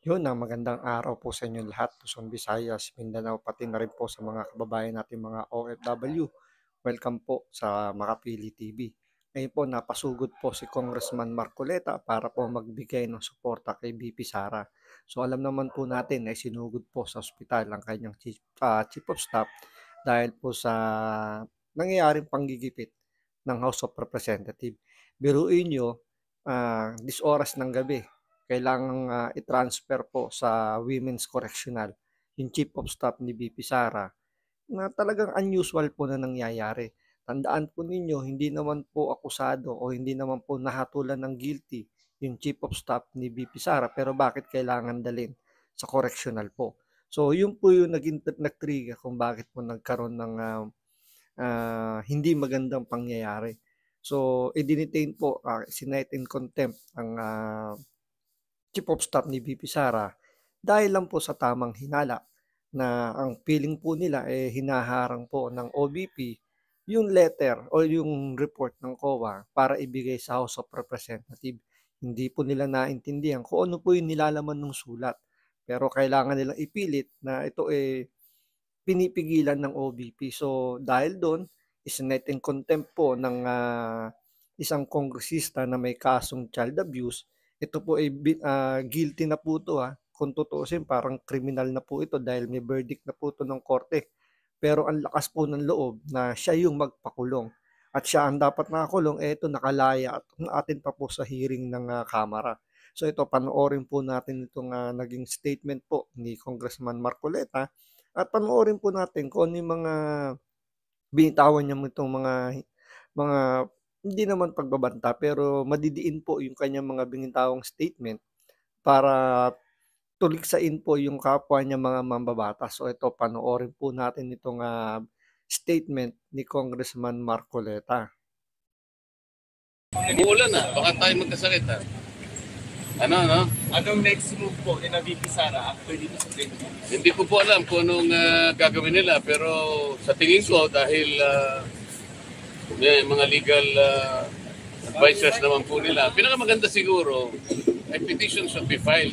Yun, magandang araw po sa inyo lahat, Luzon, Visayas, Mindanao, pati na rin po sa mga kababayan natin mga OFW. Welcome po sa Makapili TV. Ngayon po, napasugod po si Congressman Marcoleta para po magbigay ng suporta kay BP Sara. So alam naman po natin na sinugod po sa ospital ang kanyang chief of staff dahil po sa nangyayaring panggigipit ng House of Representatives. Biruin nyo, this oras ng gabi, kailangang i-transfer po sa Women's Correctional yung Chief of Staff ni BP Sara na talagang unusual po na nangyayari. Tandaan po ninyo, hindi naman po akusado o hindi naman po nahatulan ng guilty yung Chief of Staff ni BP Sara, pero bakit kailangan dalhin sa correctional po? So yun po yung nag-trigger kung bakit po nagkaroon ng hindi magandang pangyayari. So, i-detain po, sinight in contempt ang Chief of Staff ni BP Sara dahil lang po sa tamang hinala na ang feeling po nila hinaharang po ng OBP yung letter o yung report ng COA para ibigay sa House of Representatives. Hindi po nila naintindihan kung ano po yung nilalaman ng sulat. Pero kailangan nilang ipilit na ito pinipigilan ng OBP. So dahil doon, isinet in contempt po ng isang kongresista na may kasong child abuse. Ito po ay guilty na po ito. Kung tutuusin, parang criminal na po ito dahil may verdict na po ito ng korte. Pero ang lakas po ng loob na siya yung magpakulong. At siya ang dapat nakakulong, ito nakalaya at atin pa po sa hearing ng Kamara. So ito, panoorin po natin itong naging statement po ni Congressman Marcoleta at panoorin po natin kung ano yung mga binitawan niya itong mga hindi naman pagbabanta pero madidiin po yung kanyang mga binitawang statement para tuliksain po yung kapwa niya mga mambabatas. So ito, panoorin po natin itong statement ni Congressman Marcoleta. Umuulan na, baka tayo magkasakit ha. Ano? Anong next move po ni VP Sara after dito sa Benji? Hindi ko po alam kung anong gagawin nila, pero sa tingin ko dahil may mga legal advisors naman po nila, pinakamaganda siguro ay petition should be filed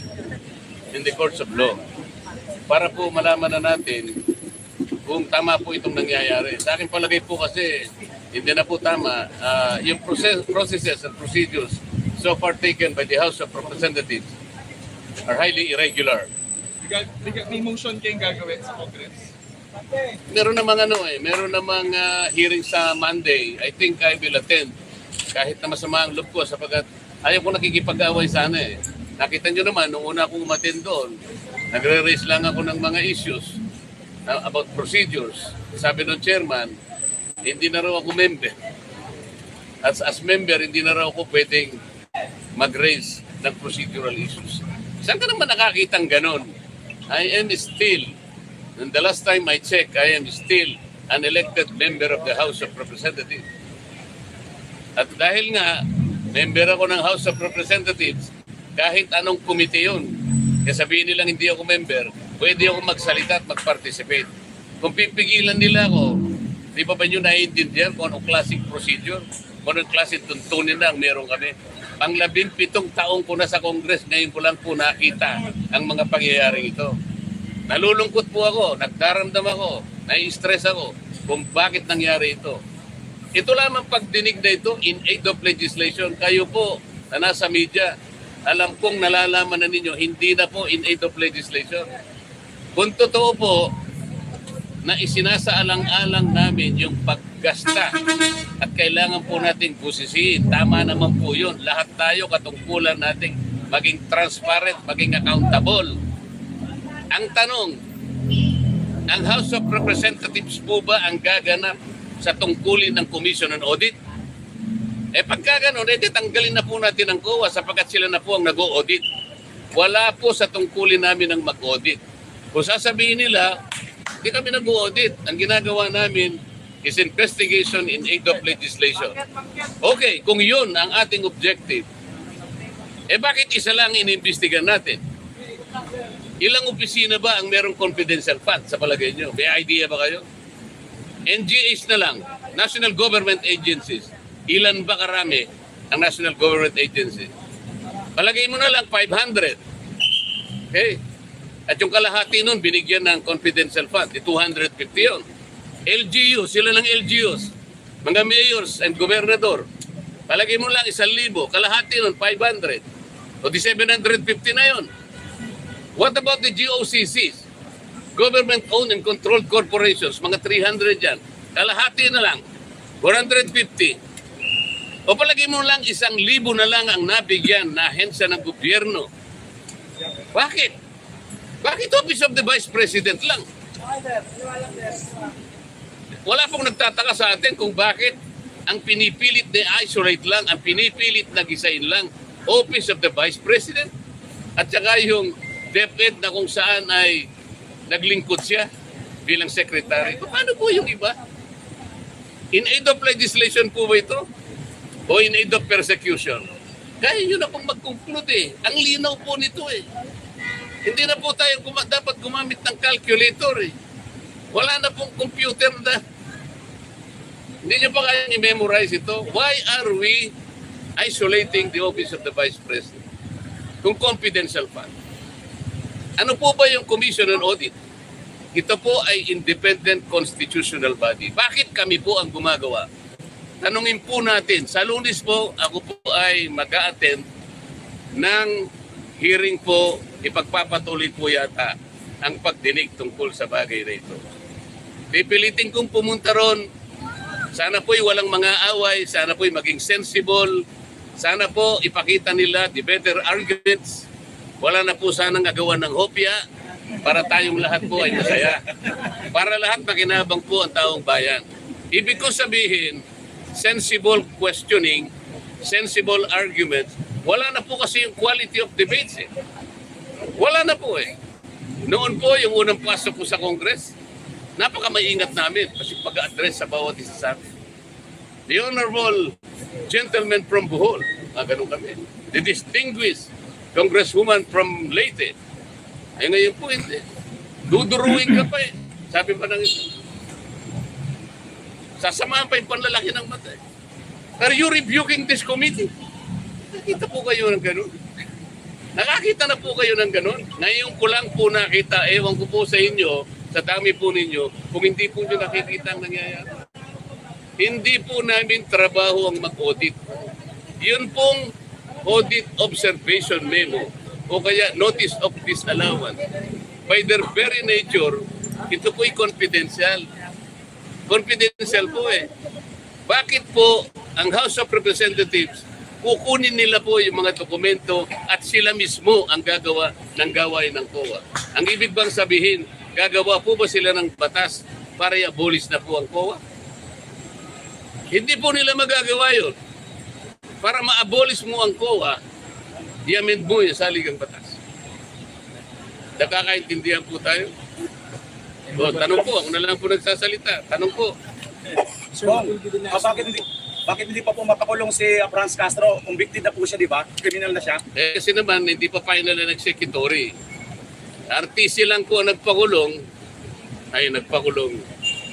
in the courts of law para po malaman na natin kung tama po itong nangyayari. Sa akin palagay po kasi hindi na po tama yung processes and procedures so far taken by the House of Representatives are highly irregular. May motion kayong gagawin sa Congress? Meron namang hearing sa Monday. I think I will attend kahit na masama ang loob ko sapagkat ayaw ko nakikipag-away sana eh. Nakita nyo naman, nung una akong umattend doon, nagre-raise lang ako ng mga issues about procedures. Sabi ng chairman, hindi na raw ako member. As member, hindi na raw ako pwedeng mag-raise ng procedural issues. Saan ka naman nakakitang ganon? I am still, and the last time I checked, I am still an elected member of the House of Representatives. At dahil nga, member ako ng House of Representatives, kahit anong komite yun, kaya sabihin nilang hindi ako member, pwede ako magsalita at mag-participate. Kung pipigilan nila ako, di ba nyo naiintindihan kung anong klaseng procedure, kung anong klaseng tuntunin na ang meron kami? Ang 17 taong ko na sa Congress, ngayon ko lang po nakita ang mga pangyayaring ito. Nalulungkot po ako, nagdaramdam ako, nai-stress ako kung bakit nangyari ito. Ito lamang pagdinig na ito in aid of legislation. Kayo po na nasa media, alam kong nalalaman na ninyo, hindi na po in aid of legislation. Kung totoo po na isinasaalang-alang namin yung paggasta at kailangan po nating busisiin, tama naman po yun. Lahat tayo katungkulan nating maging transparent, maging accountable. Ang tanong, ang House of Representatives po ba ang gaganap sa tungkulin ng Commission on Audit? Pagka gano'n, tanggalin na po natin ang COA sapagkat sila na po ang nag-audit. Wala po sa tungkulin namin ang mag-audit. Kung sasabihin nila, hindi kami nag-audit. Ang ginagawa namin is investigation in aid of legislation. Okay, kung yun ang ating objective, bakit isa lang inimbestigan natin? Ilang opisina ba ang merong confidential fund sa palagay nyo? May idea ba kayo? NGAs na lang, National Government Agencies. Ilan ba karami ang National Government Agencies? Palagay mo na lang 500. Okay? At yung kalahati nun, binigyan ng confidential fund. Di 250 yun. LGU, sila ng LGUs. Mga mayors and gobernador. Palagay mo lang 1,000. Kalahati nun, 500. O di 750 na yun. What about the GOCCs? Government-owned and controlled corporations. Mga 300 yan. Kalahati na lang. 450. O palagay mo lang 1,000 na lang ang nabigyan na ahensya ng gobyerno. Bakit? Bakit Office of the Vice President lang? Wala pong nagtataka sa atin kung bakit ang pinipilit na isolate lang, ang pinipilit na gisain lang, Office of the Vice President. At saka yung DepEd na kung saan ay naglingkod siya bilang secretary. Paano po yung iba? In aid of legislation po ba ito? O in aid of persecution? Kaya yun na pong mag-conclude eh. Ang linaw po nito eh. Hindi na po tayo dapat gumamit ng calculator eh. Wala na pong computer na. Hindi nyo pa kayang i-memorize ito. Why are we isolating the Office of the Vice President? Kung confidential fund. Ano po ba yung Commission on Audit? Ito po ay independent constitutional body. Bakit kami po ang gumagawa? Tanungin po natin. Sa Lunes po, ako po ay mag-a-attend ng hearing po, ipagpapatuloy po yata ang pagdinig tungkol sa bagay na ito. Pipilitin kong pumunta ron. Sana po'y walang mga away, sana po'y maging sensible, sana po ipakita nila the better arguments. Wala na po sanang gagawan ng hopya para tayong lahat po ay masaya. Para lahat makinabang po ang taong bayan. Ibig ko sabihin, sensible questioning, sensible arguments, wala na po kasi yung quality of debates eh. Wala na po eh. Noon po, yung unang pasok ko sa Congress, napaka-maingat namin kasi pag-address sa bawat isa sa amin. The Honorable Gentleman from Bohol, ganun kami. The Distinguished Congresswoman from Leyte. Ay ngayon po hindi. Duduruin ka pa eh. Sabi pa ng ito. Sasamahan pa yung panlalaki ng mata eh. Are you rebuking this committee? Nakita po kayo ng ganun. Nakakita na po kayo ng ganun. Ngayon ko lang po nakita, ewan ko po sa inyo, sa dami po ninyo, kung hindi po nyo nakikita ang nangyayari. Hindi po namin trabaho ang mag-audit. Yun pong audit observation memo o kaya notice of disallowance. By their very nature, ito po'y confidential. Confidential po eh. Bakit po ang House of Representatives kukunin nila po yung mga dokumento at sila mismo ang gagawa ng gawain ng COA? Ang ibig bang sabihin, gagawa po ba sila ng batas para i-abolish na po ang COA? Hindi po nila magagawa yun. Para ma-abolish mo ang COA, i-amend mo yung saligang batas. Nakakaintindihan po tayo? O, tanong po, ako na lang po nagsasalita. Tanong po. Bakit hindi pa po mapakulong si Franz Castro? Convicted na po siya, di ba? Criminal na siya. Kasi naman, hindi pa final na nag-executory. RTC lang po ang nagpakulong.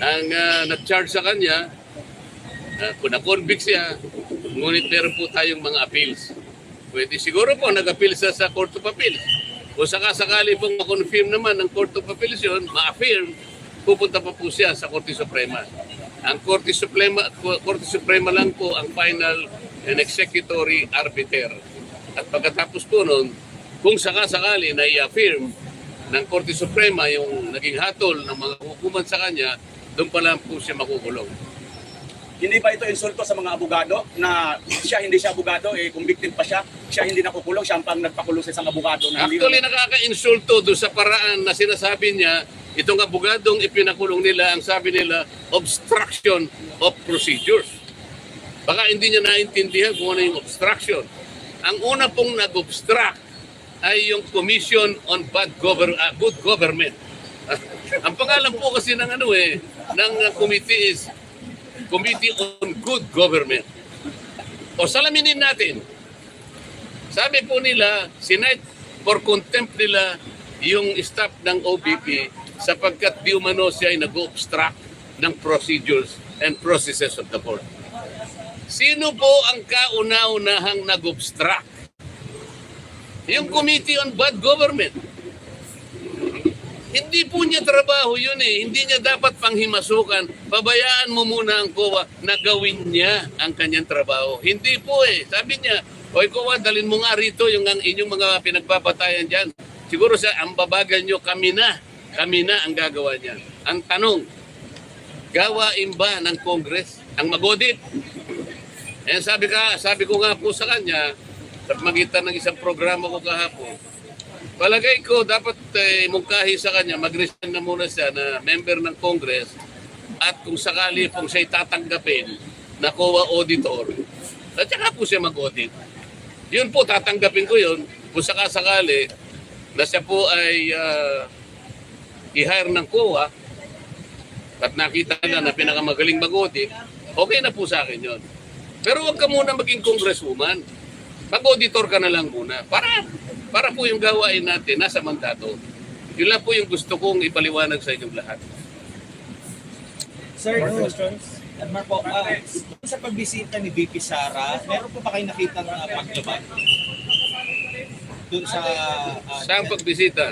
Ang nag-charge sa kanya, kung na-convict siya, ngunit meron po tayong mga appeals. Pwede siguro po nag-appeal siya sa Court of Appeals. O sakasakali pong ma-confirm naman ng Court of Appeals yun, ma-affirm, pupunta pa po siya sa Korte Suprema. Ang Korte Suprema lang po ang final and executory arbiter. At pagkatapos po nun, kung sakasakali na i-affirm ng Korte Suprema yung naging hatol ng mga hukuman sa kanya, doon pa lang po siya makukulong. Hindi ba ito insulto sa mga abogado na hindi siya abogado, convicted pa siya, siya hindi nakukulong, siya ang nagpakulong sa isang abogado. Na actually, nakaka-insulto doon sa paraan na sinasabi niya, itong abogadong ipinakulong nila, ang sabi nila, obstruction of procedures. Baka hindi niya naintindihan kung ano yung obstruction. Ang una pong nag-obstruct ay yung Commission on Good Government. Ang pangalan po kasi ng ng committee is Committee on Good Government. O salaminin natin. Sabi po nila, sinight for contempt nila yung staff ng OBP sapagkat di umano siya ay nag-obstruct ng procedures and processes of the court. Sino po ang kauna-unahang nag-obstruct? Yung Committee on Bad Government. Hindi po niya trabaho yun eh. Hindi niya dapat panghimasukan. Pabayaan mo muna ang COA na gawin niya ang kanyang trabaho. Hindi po eh. Sabi niya, oy COA, dalin mo nga rito yung inyong mga pinagbabatayan dyan. Siguro ang babagal nyo, kami na ang gagawa niyan. Ang tanong, gawain ba ng Congress ang mag-audit? Eh sabi ko nga po sa kanya, sa magitan ng isang programa ko kahapon, palagay ko dapat mungkahi sa kanya, mag-resign na muna siya na member ng Congress at kung sakali pong siya'y tatanggapin na COA auditor, at saka po siya mag-audit. Yun po, tatanggapin ko yun kung sakasakali na siya po ay i-hire ng COA at nakita na pinakamagaling mag-audit, okay na po sa akin yun. Pero huwag ka muna maging congresswoman. Mag-auditor ka na lang muna. Para po yung gawain natin nasa mandato. Yun lang po yung gusto kong ipaliwanag sa inyong lahat. Sir, questions? Marco, sa pagbisita ni VP Sara, meron po ba kayo nakita ng paglabag? Doon sa... Saan pagbisita?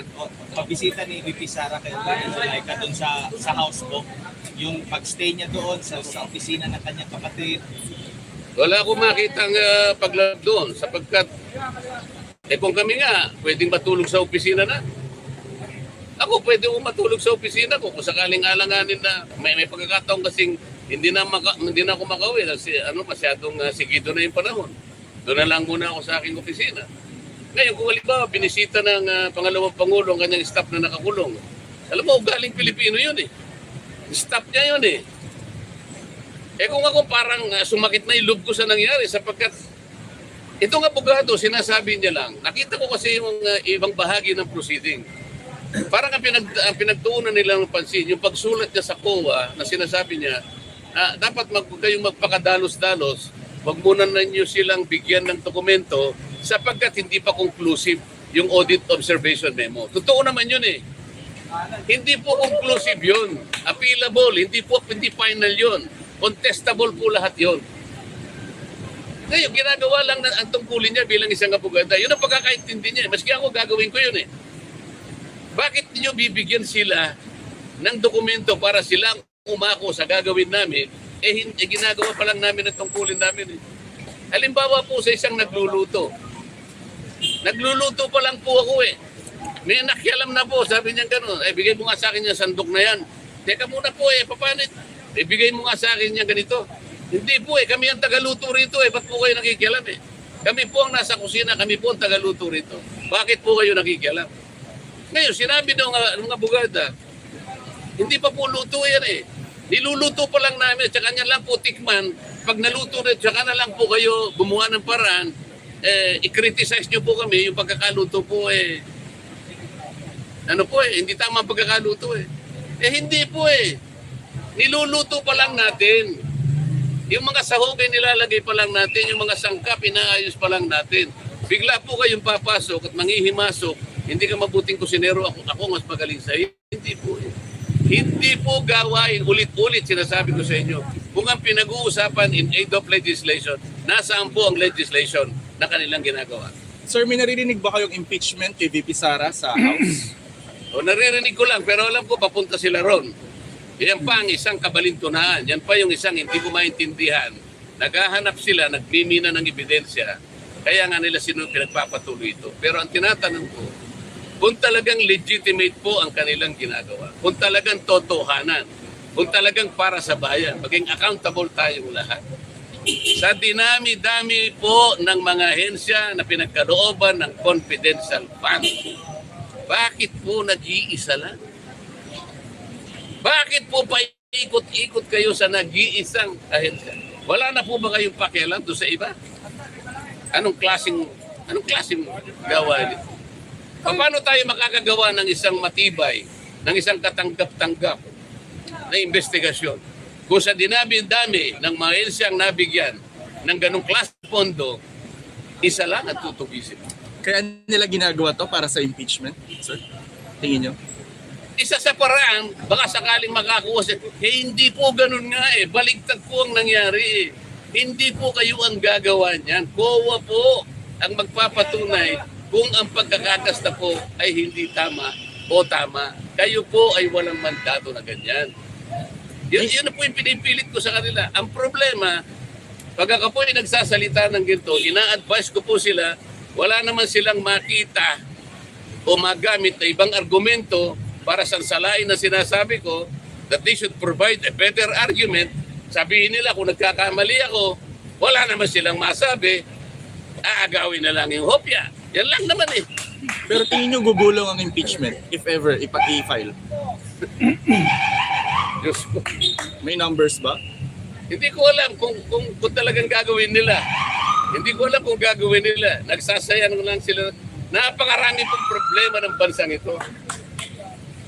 Pagbisita ni VP Sara kay Laika doon sa house po. Yung pag-stay niya doon sa opisina ng kanyang kapatid. Wala akong makitang paglab doon sapagkat kung kami nga pwedeng matulog sa opisina na. Ako pwede akong matulog sa opisina ko kung sakaling alanganin na may pagkakataon kasing hindi na ako makauwi kasi masyadong sigido na yung panahon. Doon na lang muna ako sa aking opisina. Ngayon kung halimbawa binisita ng pangalawang Pangulo ang kanyang staff na nakakulong. Alam mo, galing Pilipino yun eh. Staff niya yun eh. Kung ako parang sumakit na yung loob ko sa nangyari sapagkat itong abogado, sinasabi niya lang, nakita ko kasi yung ibang bahagi ng proceeding. Parang ang pinagtuunan nila ng pansin, yung pagsulat niya sa COA na sinasabi niya, dapat kayong magpakadalos-dalos, wag muna ninyo silang bigyan ng dokumento sapagkat hindi pa conclusive yung audit observation memo. Totoo naman yun eh. Hindi po conclusive yun. Appealable, hindi final yun. Contestable po lahat yon. Ngayon, ginagawa lang ang tungkulin niya bilang isang abogado. Yun ang pagkakaintindi niya. Maski ako gagawin ko yun eh. Bakit niyo bibigyan sila ng dokumento para silang umako sa gagawin namin, ginagawa pa lang namin ang tungkulin namin eh. Halimbawa po sa isang nagluluto. Nagluluto pa lang po ako eh. May nakialam na po, sabi niya gano'n, bigay mo nga sa akin yung sandok na yan. Teka muna po paano? Ibigay mo nga sa akin yung ganito. Hindi po kami ang tagaluto rito Ba't po kayo nakikialam Kami po ang nasa kusina, kami po ang tagaluto rito. Bakit po kayo nakikialam? Ngayon, sinabi ng abogada, hindi pa po luto yan Niluluto pa lang namin, tsaka niya lang po tikman. Pag naluto rin, tsaka na lang po kayo gumawa ng paraan, i-criticize nyo po kami yung pagkakaluto po hindi tama ang pagkakaluto hindi po Niluluto pa lang natin. Yung mga sahogay nilalagay pa lang natin, yung mga sangkap inaayos pa lang natin. Bigla po kayong papasok at manghihimasok, hindi ka mabuting kusinero, ako mas magaling sa iyo. Hindi po Hindi po gawain ulit-ulit, sinasabi ko sa inyo. Kung ang pinag-uusapan in aid of legislation, nasaan po ang legislation na kanilang ginagawa? Sir, may naririnig ba kayong impeachment kay VP Sara sa House? Naririnig ko lang, pero alam ko papunta sila ron. Yan pa ang isang kabalintunaan. Yan pa yung isang hindi ko maintindihan. Naghahanap sila, nagmimina ng ebidensya. Kaya nga nila pinagpapatuloy ito. Pero ang tinatanong ko, kung talagang legitimate po ang kanilang ginagawa, kung talagang totohanan, kung talagang para sa bayan, maging accountable tayong lahat. Sa dinami-dami po ng mga ahensya na pinagkalooban ng confidential fund, bakit po nag-iisa lang? Bakit po pa ikot-ikot kayo sa nag-iisang ahensya? Wala na po ba kayong pakialam doon sa iba? Anong klaseng gawa nito? Paano tayo makakagawa ng isang matibay, ng isang katanggap-tanggap na investigasyon? Kung sa dinami-dami ng mga ahensiyang nabigyan ng ganong klaseng pondo, isa lang at tutubisin. Kaya nila ginagawa to para sa impeachment, sir? Tingin nyo? Isa sa paraan, baka sakaling makakuha siya. Hindi po ganun nga Baligtad po ang nangyari Hindi po kayo ang gagawa niyan. COA po ang magpapatunay kung ang pagkakagasta po ay hindi tama O tama, kayo po ay walang mandato na ganyan. Yun na po yung pinipilit ko sa kanila. Ang problema, pag ako po ay nagsasalita ng ginto, ina-advise ko po sila, wala naman silang makita o magamit na ibang argumento para sansalain na sinasabi ko that they should provide a better argument. Sabihin nila kung nagkakamali ako, wala naman silang masabi, aagawin na lang yung hopya. Yan lang naman eh. Pero tingin nyo gugulong ang impeachment if ever ipag-i-file? Diyos ko. May numbers ba? Hindi ko alam kung talagang gagawin nila. Hindi ko alam kung gagawin nila. Nagsasayang lang sila. Napakarami pong problema ng bansang ito.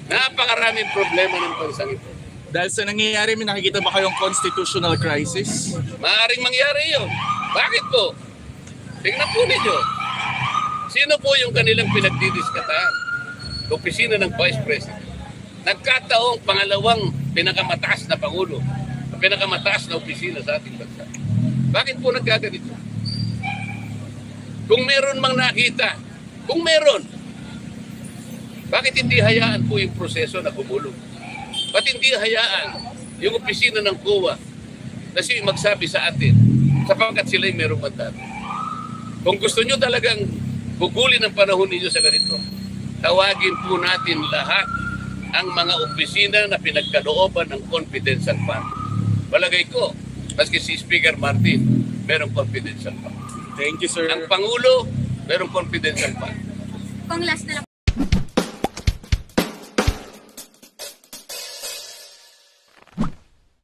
Napakaraming problema ng bansang ito. Dahil sa nangyayari, may nakikita ba kayong constitutional crisis? Maaaring mangyari yun. Bakit po? Tingnan po ninyo. Sino po yung kanilang pinagdidiskatahan? Opisina ng Vice President. Nagkataong pangalawang pinakamataas na Pangulo. Pinakamataas na opisina sa ating bansa. Bakit po nagkaganito? Kung meron mang nakita, kung meron, bakit hindi hayaan po yung proseso na gumulong? Bakit hindi hayaan yung opisina ng COA na siya magsabi sa atin sapagkat sila'y merong mandato? Kung gusto nyo talagang gugulin ang panahon ninyo sa ganito, tawagin po natin lahat ang mga opisina na pinagkalooban ng confidential fund. Palagay ko, maski si Speaker Martin, merong confidential fund. Thank you, sir. Ang Pangulo, merong confidential fund. Kung last na lang